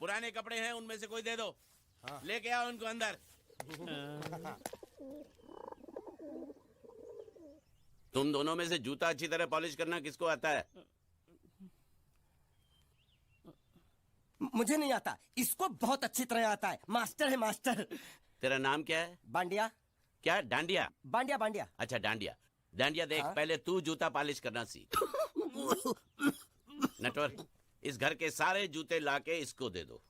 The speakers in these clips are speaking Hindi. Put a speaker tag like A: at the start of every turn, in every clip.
A: पुराने कपड़े हैं, उनमें से कोई दे दो।
B: हाँ।
A: लेके आओ उनको अंदर। तुम दोनों में से जूता अच्छी तरह पॉलिश करना किसको आता है?
B: मुझे नहीं आता, इसको बहुत अच्छी तरह आता है। मास्टर है मास्टर।
A: तेरा नाम क्या है?
B: बांडिया।
A: क्या? डांडिया?
B: बांडिया बांडिया।
A: अच्छा डांडिया। डांडिया देख,
B: हाँ?
A: पहले तू जूता पॉलिश करना सीख। नटवर, इस घर के सारे जूते लाके इसको दे दो।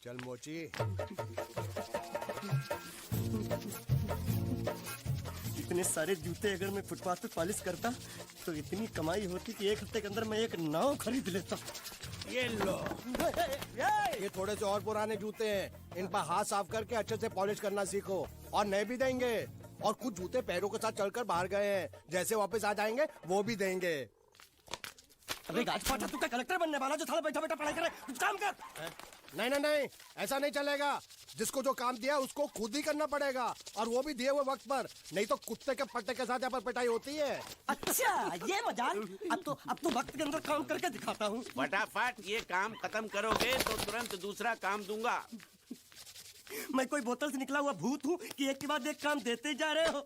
C: चल मोची।
B: इतने सारे जूते अगर मैं फुटपाथ पे पॉलिश करता तो इतनी कमाई होती कि 1 हफ्ते के अंदर मैं एक नाव खरीद लेता।
C: ये लो। ये थोड़े से और पुराने जूते हैं, इन पर हाथ साफ करके अच्छे से पॉलिश करना सीखो। और नए भी देंगे। और कुछ जूते पैरों के साथ चलकर बाहर गए हैं, जैसे वापस आ जाएंगे वो भी देंगे।
B: अबे गाजपाटा, तू क्या कलेक्टर बनने वाला जो साला बैठा बैठा पढ़ाई करे? कुछ काम कर।
C: नहीं नहीं नहीं, ऐसा नहीं चलेगा। जिसको जो काम दिया उसको खुद ही करना पड़ेगा, और वो भी दिए हुए वक्त पर। नहीं तो कुत्ते के पट्टे के साथ यहाँ पर पिटाई होती है।
B: अच्छा ये मजाक। अब तो वक्त के अंदर काम करके दिखाता हूँ।
A: फटाफट ये काम खत्म करोगे तो तुरंत दूसरा काम दूंगा।
B: मैं कोई बोतल से निकला हुआ भूत हूँ कि एक के बाद एक काम देते जा रहे हो?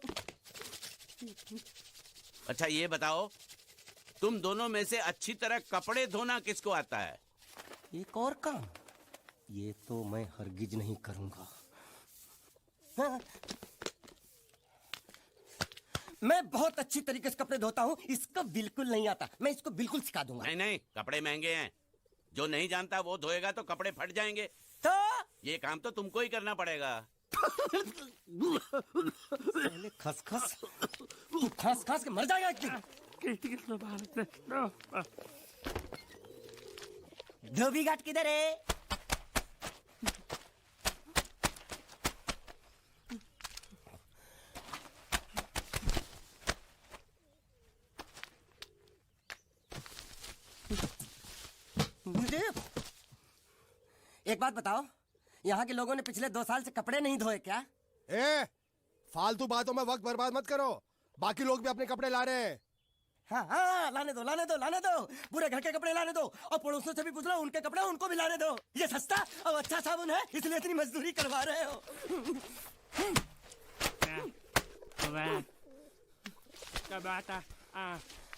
A: अच्छा ये बताओ, तुम दोनों में से अच्छी तरह कपड़े धोना किसको आता है?
B: एक और काम? ये तो मैं हरगिज नहीं करूंगा। हाँ। मैं बहुत अच्छी तरीके से कपड़े धोता हूँ, इसको बिल्कुल नहीं आता। मैं इसको बिल्कुल सिखा दूंगा।
A: नहीं नहीं, कपड़े महंगे हैं। जो नहीं जानता वो धोएगा तो कपड़े फट जाएंगे।
B: तो
A: ये काम तो तुमको ही करना पड़ेगा।
B: पहले खसखस, तू खस खस के मर जाएगा एक दिन। धोबी घाट किधर है? मुझे एक बात बताओ, यहाँ के लोगों ने पिछले 2 साल से कपड़े नहीं धोए क्या?
C: फालतू बातों में वक्त बर्बाद मत करो। बाकी लोग भी अपने कपड़े ला रहे हैं।
B: हाँ हाँ, लाने दो लाने दो लाने दो। पूरे घर के कपड़े लाने दो, और पड़ोसियों से भी पूछ लो, उनके कपड़े उनको भी लाने दो। ये सस्ता और अच्छा साबुन है, इसलिए इतनी मजदूरी करवा रहे हो।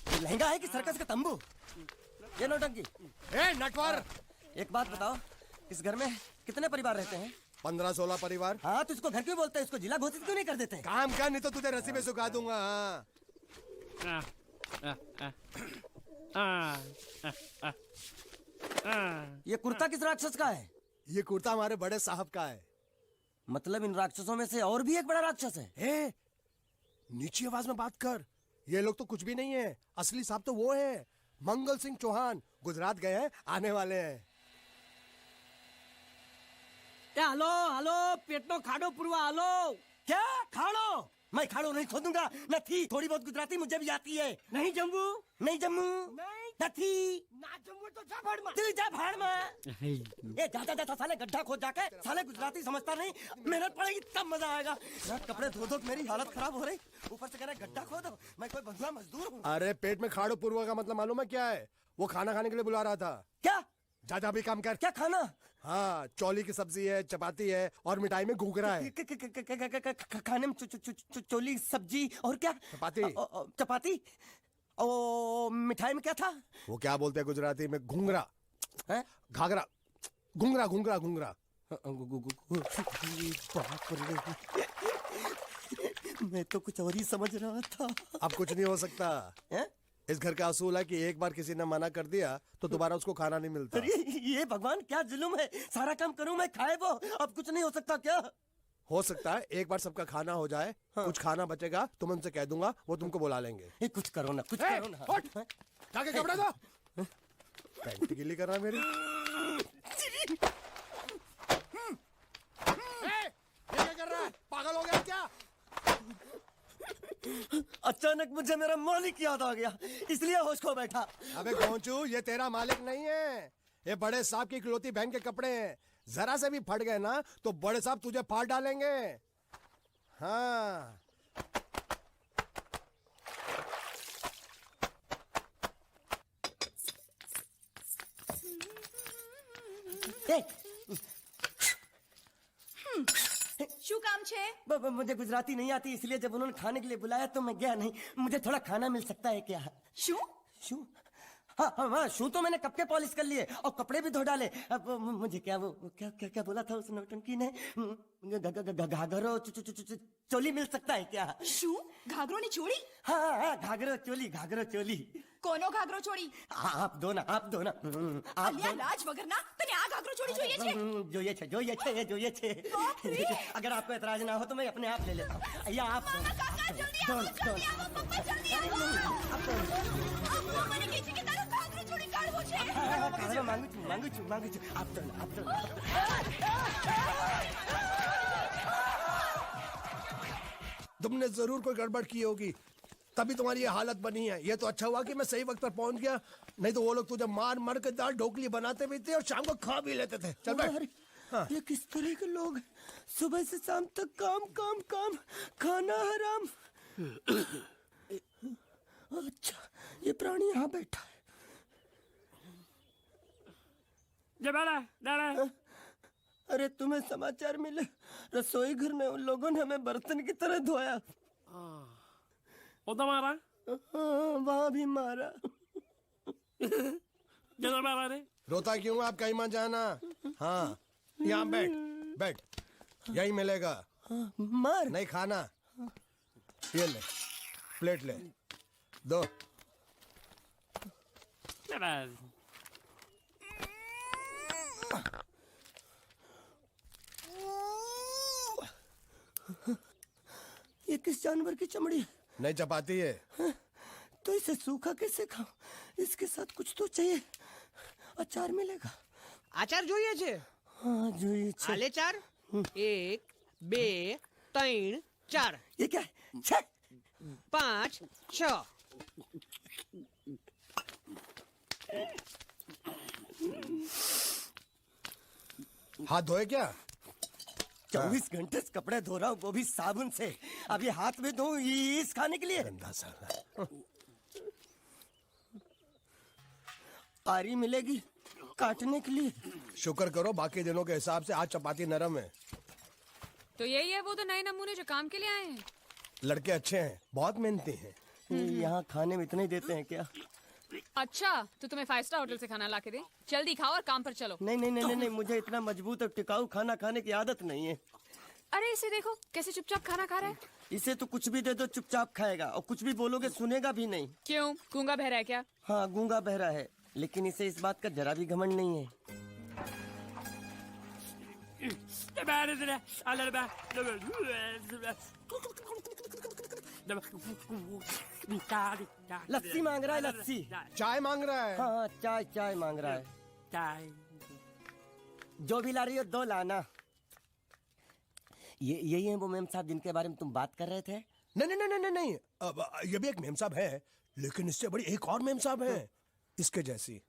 B: ये लहंगा है कि सर्कस का तंबू? ये नौटंकी।
C: नटवर,
B: एक बात बताओ, इस घर में कितने परिवार रहते हैं?
C: 15-16 परिवार।
B: हाँ, तो इसको घर क्यों बोलते हैं? इसको जिला घोषित क्यों नहीं कर देते?
C: काम कर, नहीं तो तुझे रस्सी में सुखा दूंगा।
B: ये कुर्ता किस राक्षस का है?
C: ये कुर्ता हमारे बड़े साहब का है।
B: मतलब इन राक्षसों में से और भी एक बड़ा राक्षस है?
C: नीची आवाज में बात कर। ये लोग तो कुछ भी नहीं है, असली साहब तो वो है, मंगल सिंह चौहान। गुजरात गए हैं, आने वाले हैं।
B: हेलो हेलो, पेटनो खाड़ो पुरवा। हेलो, क्या खाड़ो? मैं खाड़ो नहीं खोदूंगा। न थी, थोड़ी बहुत गुजराती मुझे भी आती है। नहीं जम्मू, नहीं जम्मू, नहीं थी ना जम्मू तो जा भाड़ में। तू जा भाड़ में। ए जा जा साले, गड्ढा खोद जाके। साले गुजराती समझता नहीं, मेहनत पड़ेगी तब मजा आएगा। ना कपड़े धो धो मेरी हालत खराब हो रही, ऊपर से कह रहे गड्ढा खोदो। मैं कोई बंधुआ मजदूर हूँ?
C: अरे पेट में खाड़ो पुरवा का मतलब मालूम है क्या है? वो खाना खाने के लिए बुला रहा था।
B: क्या?
C: जा भी काम कर।
B: क्या खाना?
C: हाँ, चौली की सब्जी है, चपाती है, और मिठाई में घूघरा है।
B: खाने में चोली सब्जी और क्या?
C: चपाती।
B: चपाती। ओ, मिठाई में क्या था?
C: वो क्या बोलते हैं गुजराती में? घूंघरा
B: है?
C: घाघरा। घूंघरा घूंघरा घूंघरा।
B: मैं तो कुछ और ही समझ रहा था।
C: अब कुछ नहीं हो सकता
B: है?
C: इस घर का असूल है कि एक बार किसी ने मना कर दिया तो दोबारा उसको खाना नहीं मिलता।
B: अरे ये भगवान, क्या जुल्म है। सारा काम करूं मैं, खाए वो। अब कुछ नहीं हो सकता क्या?
C: हो सकता है एक बार सबका खाना हो जाए। हाँ। कुछ खाना बचेगा तो मैं उनसे कह दूंगा, वो तुमको बुला लेंगे।
B: कुछ करो ना, कुछ करो ना।
C: जाके कपड़े दो। पैंट गिल्ली कर रहा मेरी। ये क्या कर रहा है? पागल हो गया क्या?
B: अचानक मुझे मेरा मालिक याद आ गया, इसलिए होश खो बैठा।
C: अबे घोंचू, ये तेरा मालिक नहीं है, ये बड़े साहब की इकलौती बहन के कपड़े हैं। जरा से भी फट गए ना तो बड़े साहब तुझे फाड़ डालेंगे। हाँ।
D: શું કામ છે?
B: मुझे गुजराती नहीं आती, इसलिए जब उन्होंने खाने के लिए बुलाया तो मैं गया नहीं। मुझे थोड़ा खाना मिल सकता है क्या?
D: શું?
B: शू? हाँ हाँ हाँ, शू तो मैंने कब के पॉलिश कर लिए और कपड़े भी धो डाले। अब मुझे क्या वो क्या क्या क्या बोला था उस नौटंकी ने? घाघरो चोली मिल सकता है क्या?
D: શું? ઘાઘરોની ચોળી?
B: हाँ हाँ, घाघरो चोली।
D: કોનો ઘાઘરો ચોળી?
B: आप दो ना, आप दो ना, आप
D: અલ્યા
B: दो।
D: લાજ વગરના તને આ ઘાઘરો ચોળી જોઈએ છે?
B: જોઈએ છે। अगर आपको एतराज ना हो तो मैं अपने आप ले लेता हूँ। या आप दो,
D: કાકા જલ્દી આવો, જલ્દી આવો, પપ્પા જલ્દી આવો. અમ્મા મને કહે છે કે તારો ઘાઘરો ચોળી કાઢવો છે.
B: मांगू छू, आप दो।
C: तुमने जरूर कोई गड़बड़ की होगी, तभी तुम्हारी ये हालत बनी है। ये तो अच्छा हुआ कि मैं सही वक्त पर पहुंच गया, नहीं तो वो लोग तुझे मार के दाल ढोकली बनाते भी थे और शाम को खा भी लेते थे। चल बैठ।
B: अरे, ये किस तरह के लोग हैं? सुबह से शाम तक काम, खाना हराम। अच्छा, ये प्राणी यहाँ बैठा है। अरे तुम्हें समाचार मिले? रसोई घर में उन लोगों ने हमें बर्तन की तरह धोया।
E: मारा
B: वहाँ भी मारा।
C: रोता क्यों? आप कहीं मत जाना। हाँ, यहाँ बैठ, यही मिलेगा।
B: मार
C: नहीं खाना, ये ले, प्लेट ले, दो। ये किस जानवर की चमड़ी है? नहीं चपाती है।
B: तो इसे सूखा कैसे खाऊं? इसके साथ कुछ तो चाहिए। अचार मिलेगा?
F: આચાર જોઈએ છે?
B: हाँ જોઈએ છે।
F: આલે ચાર 1 2 3 4
B: ये क्या है? छे!
F: 5 6
C: हाथ धोए क्या?
B: 24 घंटे से कपड़े धो रहा हूँ, वो भी साबुन से। अब ये हाथ में धो इस खाने के लिए?
C: गंदा साला।
B: आरी मिलेगी काटने के लिए?
C: शुक्र करो बाकी दिनों के हिसाब से आज चपाती नरम है।
G: तो यही है वो तो नए नमूने जो काम के लिए आए हैं।
C: लड़के अच्छे हैं, बहुत मेहनती हैं।
B: यहाँ खाने में इतना ही देते हैं क्या?
G: अच्छा तो तुम्हें 5 स्टार होटल से खाना ला के दे? जल्दी खाओ और काम पर चलो।
B: नहीं, मुझे इतना मजबूत और टिकाऊ खाना खाने की आदत नहीं है।
G: अरे इसे देखो कैसे चुपचाप खाना खा रहा है।
B: इसे तो कुछ भी दे दो चुपचाप खाएगा, और कुछ भी बोलोगे सुनेगा भी नहीं।
G: क्यों, गूंगा बहरा है क्या?
B: हाँ गूंगा बहरा है, लेकिन इसे इस बात का जरा भी घमंड नहीं है। लस्सी मांग रहा है, लस्सी।
C: चाय मांग रहा है।
B: हाँ चाय मांग रहा है। जो भी ला रही हो 2 लाना। यही है वो मेम साहब जिनके बारे में तुम बात कर रहे थे?
C: नहीं। अब ये भी एक मेम साहब है, लेकिन इससे बड़ी एक और मेम साहब है, इसके जैसी।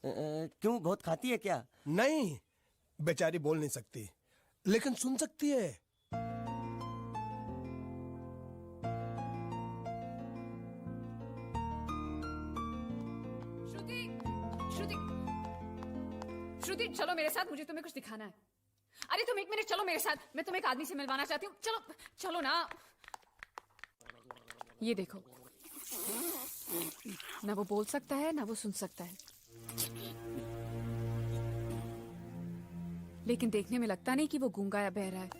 B: क्यों, बहुत खाती है क्या?
C: नहीं, बेचारी बोल नहीं सकती, लेकिन सुन सकती है।
G: श्रुति चलो मेरे साथ, मुझे तुम्हें कुछ दिखाना है। अरे तुम 1 मिनट चलो मेरे साथ, मैं तुम्हें एक आदमी से मिलवाना चाहती हूँ। चलो ना। ये देखो, ना वो बोल सकता है ना वो सुन सकता है, लेकिन देखने में लगता नहीं कि वो गूंगा या बहरा है।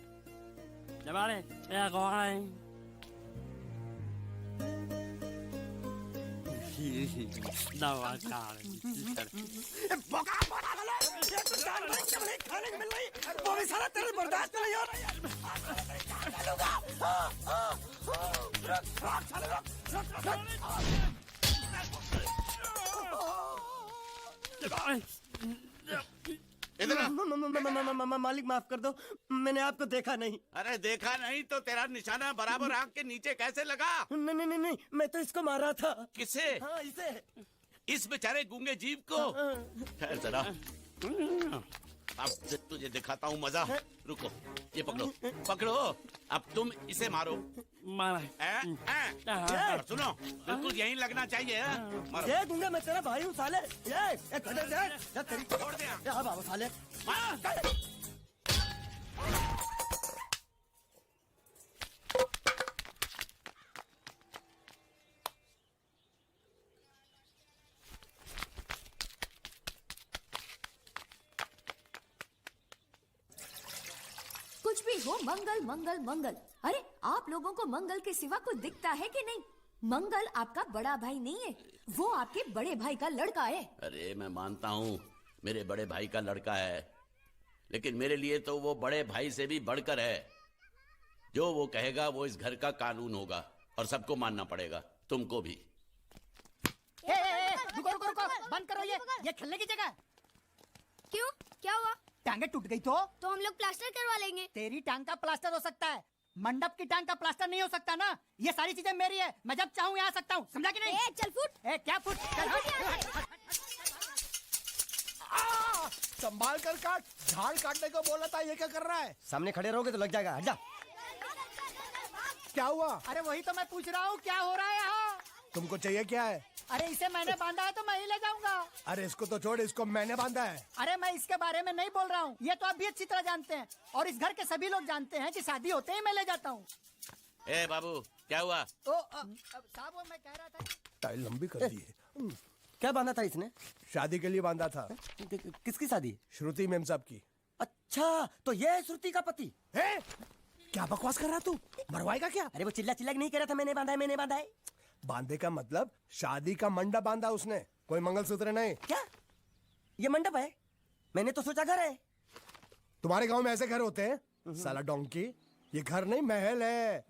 B: खाने को मिल रही, वो भी सारा तेरे बर्दाश्त नहीं हो रहा। मालिक माफ कर दो, मैंने आपको देखा नहीं।
A: अरे देखा नहीं तो तेरा निशाना बराबर आंख के नीचे कैसे लगा?
B: नहीं, मैं तो इसको मारा था।
A: किसे?
B: हाँ इसे।
A: इस बेचारे गूंगे जीव को? ठहर जरा। अब तुझे दिखाता हूँ मजा। रुको, ये पकड़ो पकड़ो, अब तुम इसे मारो।
B: मारा
A: सुनो, बिल्कुल यहीं लगना चाहिए। मारो।
B: ये दूंगा मैं, तेरा भाई हूँ साले। ये खड़े जा तेरी
A: छोड़ दे।
B: हाँ बाबू साले।
A: मार।
D: कुछ भी हो, मंगल मंगल मंगल। अरे आप लोगों को मंगल के सिवा कुछ दिखता है कि नहीं? मंगल आपका बड़ा भाई नहीं है, वो आपके बड़े भाई का लड़का है।
A: अरे मैं मानता हूँ मेरे बड़े भाई का लड़का है, लेकिन मेरे लिए तो वो बड़े भाई से भी बढ़कर है। जो वो कहेगा वो इस घर का कानून होगा और सबको मानना पड़ेगा, तुमको भी।
E: रुको रुको रुको, बंद करो ये खेलने की जगह।
H: क्यों, क्या हुआ?
E: टांगे टूट गई तो
H: हम लोग प्लास्टर करवा लेंगे।
E: तेरी टांग का प्लास्टर हो सकता है, मंडप की टांग का प्लास्टर नहीं हो सकता ना। ये सारी चीजें मेरी है, मैं जब चाहूँ यहाँ आ सकता हूँ, समझा कि नहीं?
H: चल फुट।
E: क्या फुट? चल हट।
C: संभाल कर काट, झाड़ काटने को बोला था, ये क्या कर रहा है?
B: सामने खड़े रहोगे तो लग जाएगा, हट जा।
C: क्या हुआ?
E: अरे वही तो मैं पूछ रहा हूँ, क्या हो रहा है यहाँ?
C: तुमको चाहिए क्या है?
E: अरे इसे मैंने बांधा है तो मैं ही ले जाऊंगा।
C: अरे इसको तो छोड़, इसको मैंने बांधा है।
E: अरे मैं इसके बारे में नहीं बोल रहा हूँ, ये तो आप भी अच्छी तरह जानते हैं और इस घर के सभी लोग जानते हैं कि शादी होते ही मैं ले जाता हूँ।
A: ए बाबू, क्या हुआ?
E: साहब वो मैं कह रहा था।
C: टाइल लंबी कर दी है।
B: क्या बांधा था इसने?
C: शादी के लिए बांधा था।
B: किसकी शादी?
C: श्रुति मेम साहब की।
B: अच्छा, तो ये है श्रुति का पति?
C: है? क्या बकवास कर रहा तू? मरवाएगा क्या?
B: अरे वो चिल्ला चिल्ला के नहीं कह रहा था मैंने बांधा है, मैंने बांधा है।
C: बांधे का मतलब शादी का मंडप बांधा उसने, कोई मंगलसूत्र नहीं।
B: क्या ये मंडप है? मैंने तो सोचा घर है।
C: तुम्हारे गांव में ऐसे घर होते हैं साला डोंकी? ये घर नहीं, महल है।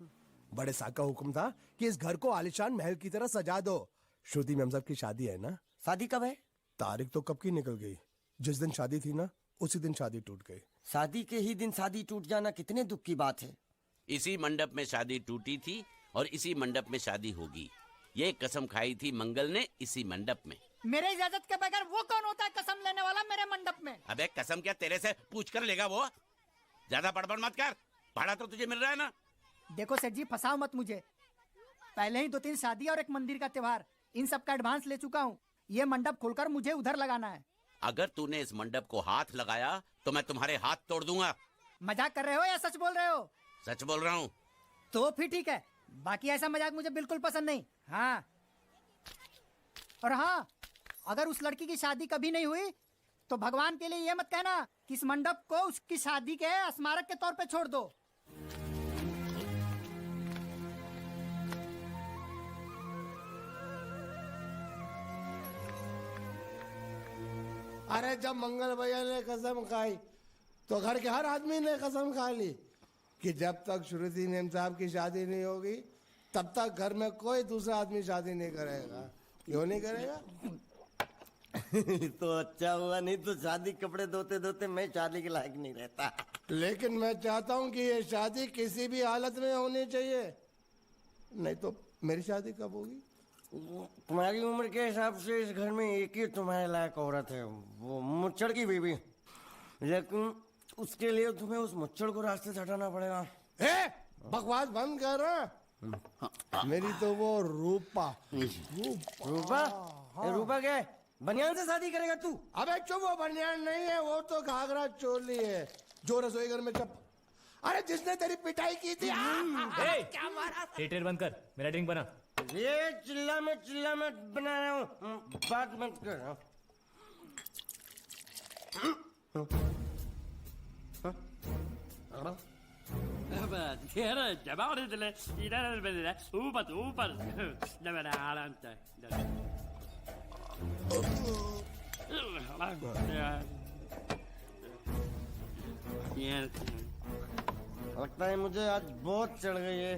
C: बड़े साहब का हुक्म था कि इस घर को आलिशान महल की तरह सजा दो। श्रुति मेम साहब की शादी है ना?
B: शादी कब है?
C: तारीख तो कब की निकल गई, जिस दिन शादी थी ना उसी दिन शादी टूट गई।
B: शादी के ही दिन शादी टूट जाना कितने दुख की बात है।
A: इसी मंडप में शादी टूटी थी और इसी मंडप में शादी होगी। ये कसम खाई थी मंगल ने इसी मंडप में।
E: मेरे इजाजत के बगैर वो कौन होता है कसम लेने वाला मेरे मंडप में?
A: अबे कसम क्या तेरे से पूछ कर लेगा वो? ज्यादा बड़बड़ मत कर, भाड़ा तो तुझे मिल रहा है ना।
E: देखो सेठ जी, फंसाओ मत मुझे। पहले ही 2-3 शादी और एक मंदिर का त्योहार, इन सब का एडवांस ले चुका हूँ। ये मंडप खोलकर मुझे उधर लगाना है।
A: अगर तूने इस मंडप को हाथ लगाया तो मैं तुम्हारे हाथ तोड़ दूंगा।
E: मजाक कर रहे हो या सच बोल रहे हो?
A: सच बोल रहा हूँ।
E: तो फिर ठीक है, बाकी ऐसा मजाक मुझे बिल्कुल पसंद नहीं। हाँ, और हाँ, अगर उस लड़की की शादी कभी नहीं हुई तो भगवान के लिए ये मत कहना कि इस मंडप को उसकी शादी के स्मारक के तौर पे छोड़ दो।
C: अरे जब मंगल भैया ने कसम खाई तो घर के हर आदमी ने कसम खा ली कि जब तक श्रुति मेम साहब की शादी नहीं होगी तब तक घर में कोई दूसरा आदमी शादी नहीं करेगा। क्यों नहीं करेगा?
B: तो अच्छा हुआ, नहीं तो शादी कपड़े धोते धोते मैं शादी के लायक नहीं रहता।
C: लेकिन मैं चाहता हूँ कि ये शादी किसी भी हालत में होनी चाहिए, नहीं तो मेरी शादी कब होगी?
B: तुम्हारी उम्र के हिसाब से इस घर में एक ही तुम्हारे लायक औरत है, वो मुच्छड़ की बीवी। लेकिन उसके लिए तुम्हें उस मुच्छड़ को रास्ते से हटाना पड़ेगा।
C: बकवास बंद कर। मेरी तो वो रूपा।
B: रूपा? रूपा क्या है? बनियान से शादी करेगा तू?
C: अबे चुप, वो बनियान नहीं है, वो तो घाघरा चोली है जो रसोई घर में अरे जिसने तेरी पिटाई की थी। क्या मारा?
I: थिएटर बंद कर, मेरा ड्रिंक बना।
B: ये चिल्ला में बना रहा हूँ, बात मत कर। लगता है मुझे आज बहुत चढ़ गई है,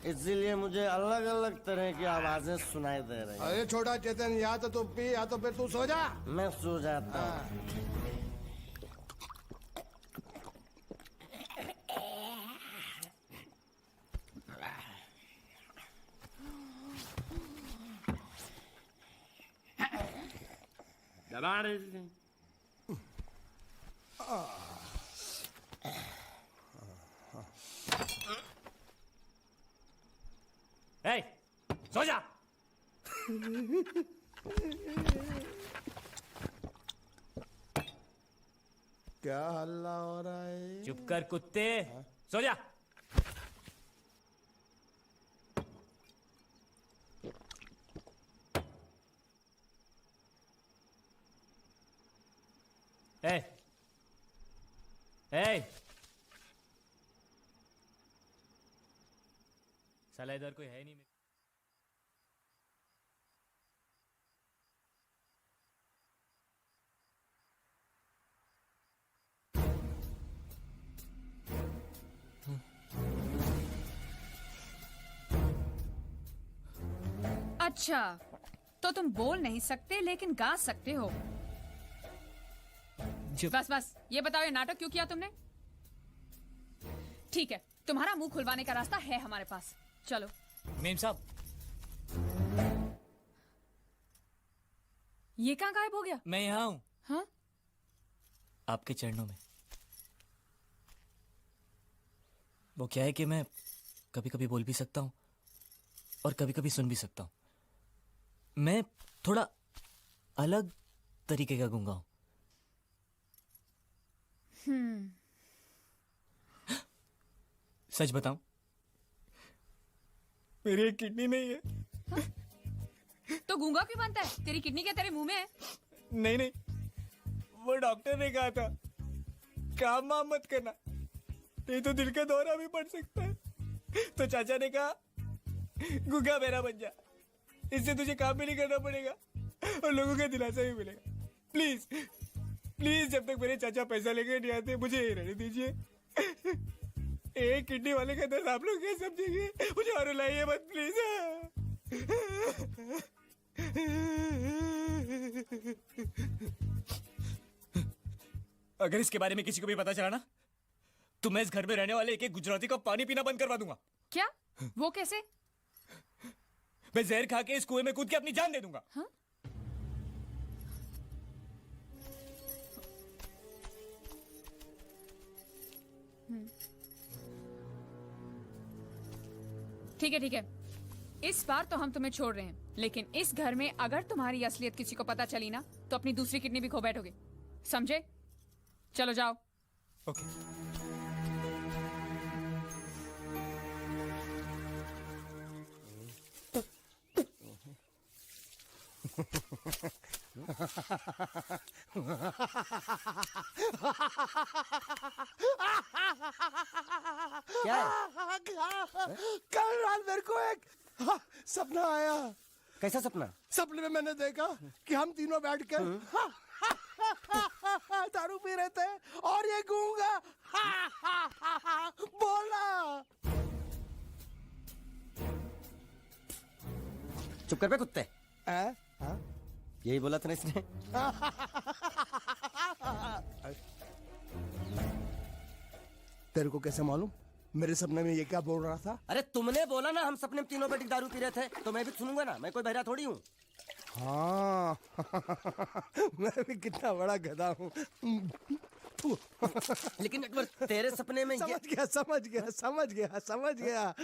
B: इसीलिए मुझे अलग अलग तरह की आवाजें सुनाई दे रही हैं।
C: अरे छोटा चेतन, या तो तू पी या तो फिर तू सो जा।
B: मैं सो जाता हूँ। ए, सो जा।
C: क्या हल्ला हो रहा है?
B: चुप कर कुत्ते, सो जा। ए, ए, साला इधर कोई है नहीं।
G: अच्छा, तो तुम बोल नहीं सकते लेकिन गा सकते हो। बस बस, ये बताओ ये नाटक क्यों किया तुमने? ठीक है, तुम्हारा मुंह खुलवाने का रास्ता है हमारे पास। चलो।
B: मेम साहब,
G: ये कहाँ गायब हो गया?
B: मैं यहाँ हूँ।
G: हाँ?
B: आपके चरणों में। वो क्या है कि मैं कभी कभी बोल भी सकता हूँ और कभी कभी सुन भी सकता हूँ। मैं थोड़ा अलग तरीके का गूंगा हूँ। सच बताऊं, मेरी एक किडनी नहीं है।
G: तो गूंगा क्यों बनता है? तेरी किडनी क्या तेरे मुंह में है?
B: नहीं नहीं, वो डॉक्टर ने कहा था काम वाम मत करना, नहीं तो दिल का दौरा भी पड़ सकता है। तो चाचा ने कहा गूंगा मेरा बन जा, इससे तुझे काम भी नहीं करना पड़ेगा और लोगों का दिलासा भी मिलेगा। प्लीज प्लीज, जब तक मेरे चाचा पैसा लेके नहीं आते मुझे ये रहने दीजिए। एक किडनी वाले का दर्द आप लोग क्या समझेंगे? मुझे और रुलाइए मत प्लीज। अगर इसके बारे में किसी को भी पता चला ना, तो मैं इस घर में रहने वाले एक एक गुजराती का पानी पीना बंद करवा दूंगा।
G: क्या? वो कैसे?
B: मैं जहर खा के इस कुएं में कूद के अपनी जान दे दूंगा।
G: हाँ? ठीक है ठीक है, इस बार तो हम तुम्हें छोड़ रहे हैं, लेकिन इस घर में अगर तुम्हारी असलियत किसी को पता चली ना, तो अपनी दूसरी किडनी भी खो बैठोगे, समझे? चलो जाओ।
B: ओके।
C: क्या है? कल रात मेरे को एक सपना आया।
B: कैसा सपना?
C: सपने में मैंने देखा कि हम तीनों बैठ कर दारू पी रहे थे और ये गूंगा बोला।
B: चुप कर बे कुत्ते। यही बोला था ना इसने।
C: तेरे को कैसे मालूम मेरे सपने में ये क्या बोल रहा था?
B: अरे तुमने बोला ना हम सपने में तीनों बैठ के दारू पी रहे थे, तो मैं भी सुनूंगा ना, मैं कोई बहरा थोड़ी हूँ।
C: हाँ मैं भी कितना बड़ा गधा हूँ।
B: लेकिन एक बार तेरे सपने में
C: समझ गया।